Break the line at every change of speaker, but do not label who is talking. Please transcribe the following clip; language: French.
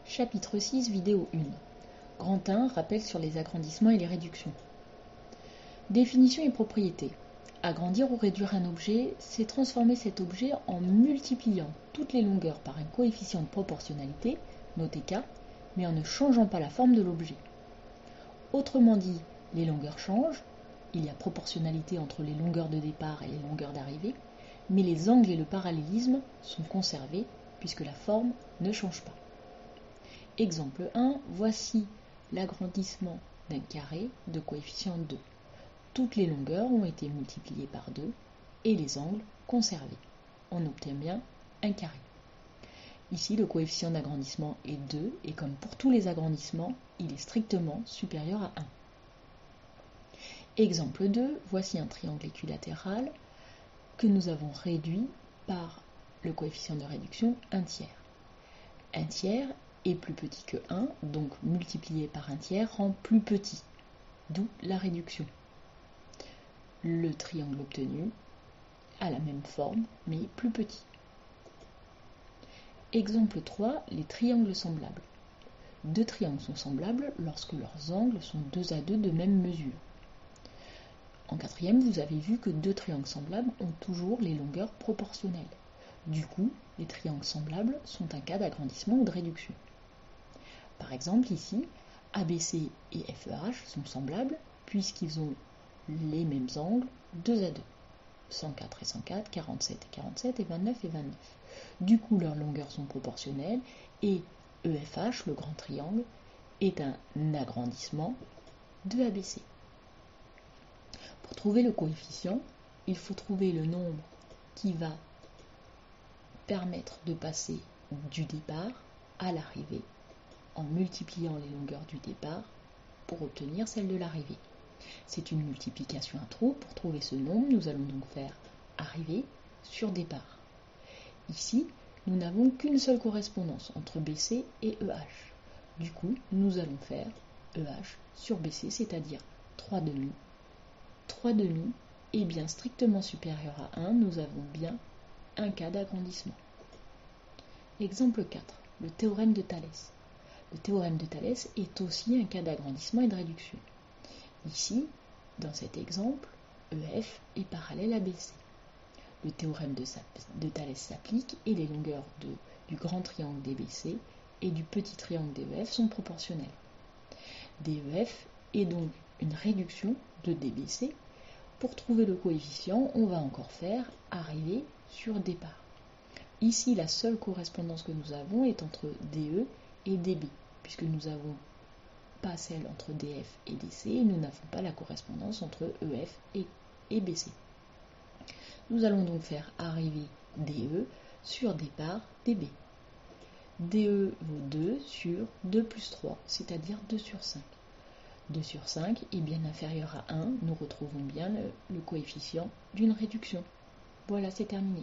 Chapitre 6, vidéo 1. Grand 1, rappel sur les agrandissements et les réductions. Définition et propriétés. Agrandir ou réduire un objet, c'est transformer cet objet en multipliant toutes les longueurs par un coefficient de proportionnalité, noté K, mais en ne changeant pas la forme de l'objet. Autrement dit, les longueurs changent, il y a proportionnalité entre les longueurs de départ et les longueurs d'arrivée, mais les angles et le parallélisme sont conservés puisque la forme ne change pas. Exemple 1, voici l'agrandissement d'un carré de coefficient 2. Toutes les longueurs ont été multipliées par 2 et les angles conservés. On obtient bien un carré. Ici, le coefficient d'agrandissement est 2 et comme pour tous les agrandissements, il est strictement supérieur à 1. Exemple 2, voici un triangle équilatéral que nous avons réduit par le coefficient de réduction 1 tiers. 1 tiers est plus petit que 1, donc multiplié par 1 tiers rend plus petit, d'où la réduction. Le triangle obtenu a la même forme, mais plus petit. Exemple 3, les triangles semblables. Deux triangles sont semblables lorsque leurs angles sont 2 à 2 de même mesure. En quatrième, vous avez vu que deux triangles semblables ont toujours les longueurs proportionnelles. Du coup, les triangles semblables sont un cas d'agrandissement ou de réduction. Par exemple, ici, ABC et FEH sont semblables puisqu'ils ont les mêmes angles 2 à 2. 104 et 104, 47 et 47 et 29 et 29. Du coup, leurs longueurs sont proportionnelles et EFH, le grand triangle, est un agrandissement de ABC. Pour trouver le coefficient, il faut trouver le nombre qui va permettre de passer du départ à l'arrivée en multipliant les longueurs du départ pour obtenir celle de l'arrivée. C'est une multiplication à trous. Pour trouver ce nombre, nous allons donc faire arrivée sur départ. Ici, nous n'avons qu'une seule correspondance entre BC et EH. Du coup, nous allons faire EH sur BC, c'est-à-dire 3 demi. 3 demi est bien strictement supérieur à 1, nous avons bien un cas d'agrandissement. Exemple 4, le théorème de Thalès. Le théorème de Thalès est aussi un cas d'agrandissement et de réduction. Ici, dans cet exemple, EF est parallèle à BC. Le théorème de Thalès s'applique et les longueurs du grand triangle DBC et du petit triangle DEF sont proportionnelles. DEF est donc une réduction de DBC. Pour trouver le coefficient, on va encore faire arrivée sur départ. Ici, la seule correspondance que nous avons est entre DE et DB, puisque nous n'avons pas celle entre DF et DC, et nous n'avons pas la correspondance entre EF et BC. Nous allons donc faire arrivée DE sur départ DB. DE vaut 2 sur 2 plus 3, c'est-à-dire 2 sur 5. 2 sur 5 est bien inférieur à 1, nous retrouvons bien le coefficient d'une réduction. Voilà, c'est terminé.